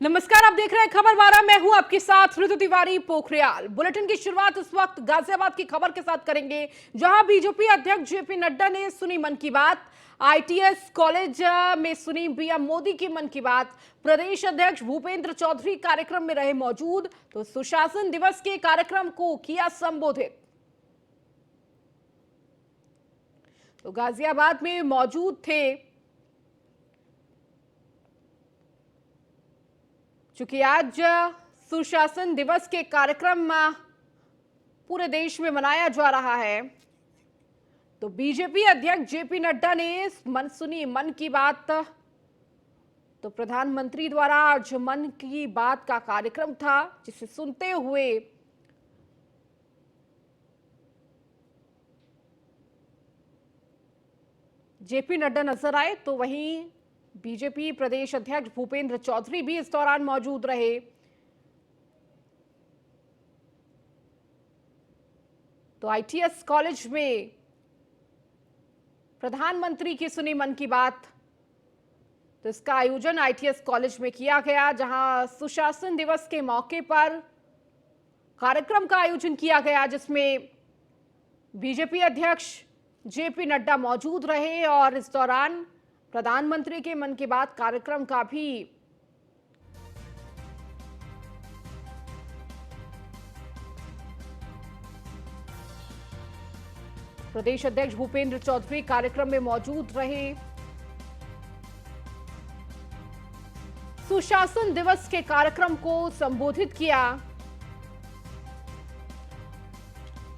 नमस्कार, आप देख रहे हैं खबर 12। मैं हूं आपके साथ ऋतु तिवारी पोखरियाल। बुलेटिन की शुरुआत इस वक्त गाजियाबाद की खबर के साथ करेंगे, जहां बीजेपी अध्यक्ष जेपी नड्डा ने सुनी मन की बात। आईटीएस कॉलेज में सुनी पीएम मोदी की मन की बात। प्रदेश अध्यक्ष भूपेंद्र चौधरी कार्यक्रम में रहे मौजूद, तो सुशासन दिवस के कार्यक्रम को किया संबोधित। तो गाजियाबाद में मौजूद थे, चूंकि आज सुशासन दिवस के कार्यक्रम पूरे देश में मनाया जा रहा है, तो बीजेपी अध्यक्ष जेपी नड्डा ने सुनी मन की बात। तो प्रधानमंत्री द्वारा आज मन की बात का कार्यक्रम था, जिसे सुनते हुए जेपी नड्डा नजर आए, तो वहीं बीजेपी प्रदेश अध्यक्ष भूपेंद्र चौधरी भी इस दौरान मौजूद रहे। तो आईटीएस कॉलेज में प्रधानमंत्री की सुनी मन की बात। तो इसका आयोजन आईटीएस कॉलेज में किया गया, जहां सुशासन दिवस के मौके पर कार्यक्रम का आयोजन किया गया, जिसमें बीजेपी अध्यक्ष जेपी नड्डा मौजूद रहे और इस दौरान प्रधानमंत्री के मन की बात कार्यक्रम का भी प्रदेश अध्यक्ष भूपेंद्र चौधरी कार्यक्रम में मौजूद रहे। सुशासन दिवस के कार्यक्रम को संबोधित किया।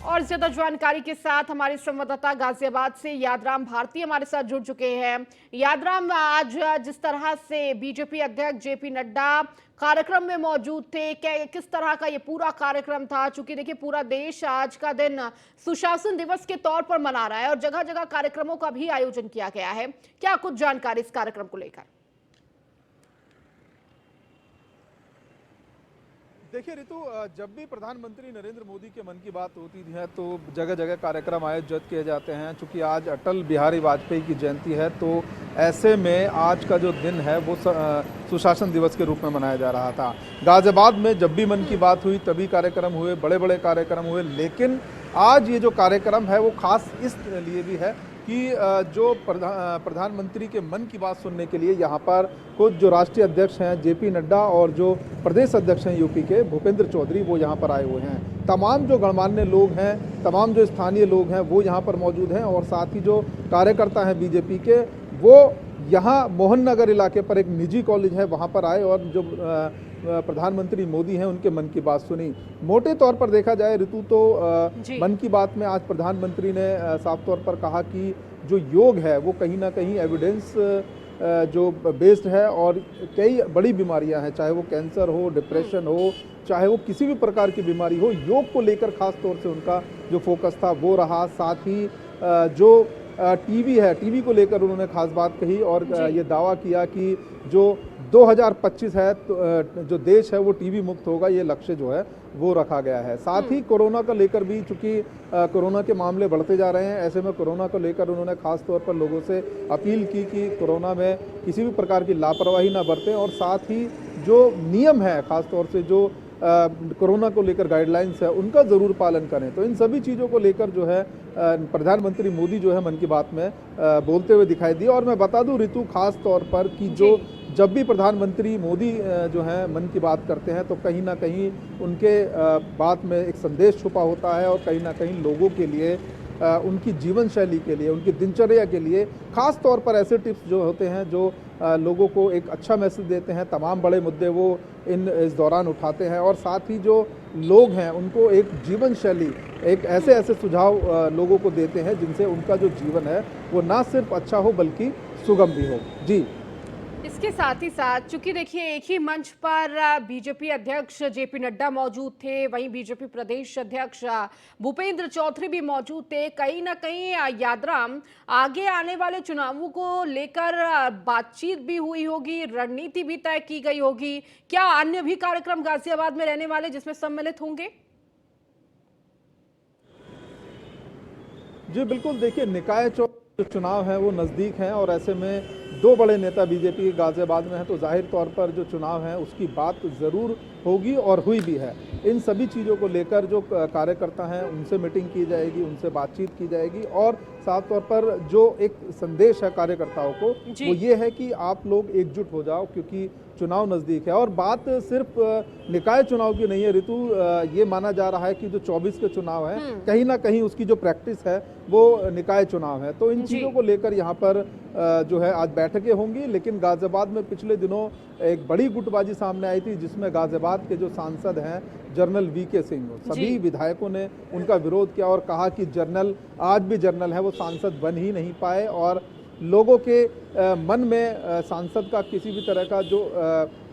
और ज्यादा जानकारी के साथ हमारे संवाददाता गाजियाबाद से यादराम भारती हमारे साथ जुड़ चुके हैं। यादराम, आज जिस तरह से बीजेपी अध्यक्ष जेपी नड्डा कार्यक्रम में मौजूद थे, किस तरह का ये पूरा कार्यक्रम था? चूंकि देखिए, पूरा देश आज का दिन सुशासन दिवस के तौर पर मना रहा है और जगह जगह कार्यक्रमों का भी आयोजन किया गया है। क्या कुछ जानकारी इस कार्यक्रम को लेकर? देखिए ऋतु, जब भी प्रधानमंत्री नरेंद्र मोदी के मन की बात होती है तो जगह जगह कार्यक्रम आयोजित किए जाते हैं। चूंकि आज अटल बिहारी वाजपेयी की जयंती है, तो ऐसे में आज का जो दिन है वो सुशासन दिवस के रूप में मनाया जा रहा था। गाजियाबाद में जब भी मन की बात हुई तभी कार्यक्रम हुए, बड़े बड़े कार्यक्रम हुए, लेकिन आज ये जो कार्यक्रम है वो खास इस लिए भी है कि जो प्रधानमंत्री के मन की बात सुनने के लिए यहाँ पर खुद जो राष्ट्रीय अध्यक्ष हैं जेपी नड्डा और जो प्रदेश अध्यक्ष हैं यूपी के भूपेंद्र चौधरी, वो यहाँ पर आए हुए हैं। तमाम जो गणमान्य लोग हैं, तमाम जो स्थानीय लोग हैं, वो यहाँ पर मौजूद हैं और साथ ही जो कार्यकर्ता हैं बीजेपी के, वो यहाँ मोहन नगर इलाके पर एक निजी कॉलेज है, वहाँ पर आए और जो प्रधानमंत्री मोदी हैं उनके मन की बात सुनी। मोटे तौर पर देखा जाए ऋतु, तो मन की बात में आज प्रधानमंत्री ने साफ तौर पर कहा कि जो योग है वो कहीं ना कहीं एविडेंस जो बेस्ड है और कई बड़ी बीमारियां हैं, चाहे वो कैंसर हो, डिप्रेशन हो, चाहे वो किसी भी प्रकार की बीमारी हो, योग को लेकर खास तौर से उनका जो फोकस था वो रहा। साथ ही जो टीबी है, टीबी को लेकर उन्होंने खास बात कही और ये दावा किया कि जो 2025 है तो जो देश है वो टीबी मुक्त होगा, ये लक्ष्य जो है वो रखा गया है। साथ ही कोरोना को लेकर भी, चूंकि कोरोना के मामले बढ़ते जा रहे हैं, ऐसे में कोरोना को लेकर उन्होंने खास तौर पर लोगों से अपील की कि कोरोना में किसी भी प्रकार की लापरवाही ना बरतें और साथ ही जो नियम है, खास तौर से जो कोरोना को लेकर गाइडलाइंस है, उनका जरूर पालन करें। तो इन सभी चीज़ों को लेकर जो है प्रधानमंत्री मोदी जो है मन की बात में बोलते हुए दिखाई दिए। और मैं बता दूं ऋतु, खास तौर पर कि जो जब भी प्रधानमंत्री मोदी जो है मन की बात करते हैं तो कहीं ना कहीं उनके बात में एक संदेश छुपा होता है और कहीं ना कहीं लोगों के लिए, उनकी जीवन शैली के लिए, उनकी दिनचर्या के लिए खास तौर पर ऐसे टिप्स जो होते हैं जो लोगों को एक अच्छा मैसेज देते हैं। तमाम बड़े मुद्दे वो इस दौरान उठाते हैं और साथ ही जो लोग हैं उनको एक जीवन शैली, एक ऐसे सुझाव लोगों को देते हैं जिनसे उनका जो जीवन है वो ना सिर्फ अच्छा हो बल्कि सुगम भी हो। जी, इसके साथ ही साथ, चूंकि देखिए एक ही मंच पर बीजेपी अध्यक्ष जेपी नड्डा मौजूद थे, वहीं बीजेपी प्रदेश अध्यक्ष भूपेंद्र चौधरी भी मौजूद थे। कहीं ना कहीं यादराम, आगे आने वाले चुनावों को लेकर बातचीत भी हुई होगी, रणनीति भी तय की गई होगी। क्या अन्य भी कार्यक्रम गाजियाबाद में रहने वाले जिसमें सम्मिलित होंगे? जी बिल्कुल, देखिए निकाय चुनाव है वो नज़दीक हैं और ऐसे में दो बड़े नेता बीजेपी के गाजियाबाद में हैं, तो जाहिर तौर पर जो चुनाव है उसकी बात ज़रूर होगी और हुई भी है। इन सभी चीज़ों को लेकर जो कार्यकर्ता हैं उनसे मीटिंग की जाएगी, उनसे बातचीत की जाएगी और साफ तौर पर जो एक संदेश है कार्यकर्ताओं को वो ये है कि आप लोग एकजुट हो जाओ, क्योंकि चुनाव नज़दीक है। और बात सिर्फ निकाय चुनाव की नहीं है ऋतु, ये माना जा रहा है कि जो 24 के चुनाव है कहीं ना कहीं उसकी जो प्रैक्टिस है वो निकाय चुनाव है। तो इन चीज़ों को लेकर यहाँ पर जो है आज बैठकें होंगी। लेकिन गाजियाबाद में पिछले दिनों एक बड़ी गुटबाजी सामने आई थी, जिसमें गाजियाबाद के जो सांसद हैं जनरल वीके सिंह, सभी विधायकों ने उनका विरोध किया और कहा कि जनरल आज भी जनरल है, वो सांसद बन ही नहीं पाए और लोगों के मन में सांसद का किसी भी तरह का जो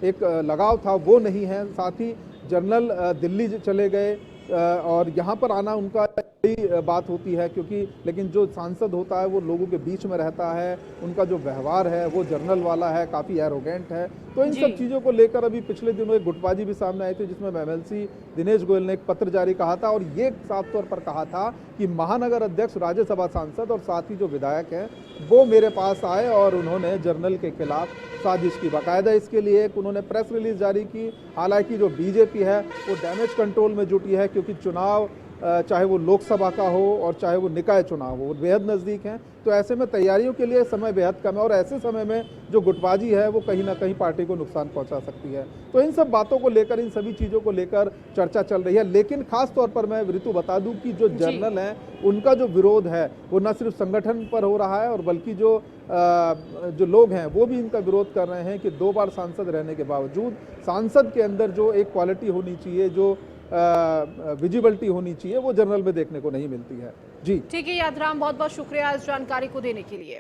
एक लगाव था वो नहीं है। साथ ही जनरल दिल्ली चले गए और यहाँ पर आना उनका बड़ी बात होती है, क्योंकि लेकिन जो सांसद होता है वो लोगों के बीच में रहता है, उनका जो व्यवहार है वो जनरल वाला है, काफ़ी एरोगेंट है। तो इन सब चीज़ों को लेकर अभी पिछले दिनों एक गुटबाजी भी सामने आई थी, जिसमें एमएलसी दिनेश गोयल ने एक पत्र जारी कहा था और ये साफ तौर पर कहा था कि महानगर अध्यक्ष, राज्यसभा सांसद और साथ ही जो विधायक हैं वो मेरे पास आए और उन्होंने जनरल के खिलाफ साजिश की। बाकायदा इसके लिए एक उन्होंने प्रेस रिलीज जारी की। हालांकि जो बीजेपी है वो डैमेज कंट्रोल में जुटी है, क्योंकि चुनाव चाहे वो लोकसभा का हो और चाहे वो निकाय चुनाव हो, वो बेहद नज़दीक हैं। तो ऐसे में तैयारियों के लिए समय बेहद कम है और ऐसे समय में जो गुटबाजी है वो कहीं ना कहीं पार्टी को नुकसान पहुंचा सकती है। तो इन सब बातों को लेकर, इन सभी चीज़ों को लेकर चर्चा चल रही है। लेकिन खास तौर पर मैं ऋतु बता दूं कि जो जनरल हैं उनका जो विरोध है वो न सिर्फ संगठन पर हो रहा है और बल्कि जो लोग हैं वो भी इनका विरोध कर रहे हैं कि 2 बार सांसद रहने के बावजूद सांसद के अंदर जो एक क्वालिटी होनी चाहिए, जो विजिबिलिटी होनी चाहिए, वो जनरल में देखने को नहीं मिलती है। जी ठीक है यादराम, बहुत बहुत शुक्रिया इस जानकारी को देने के लिए।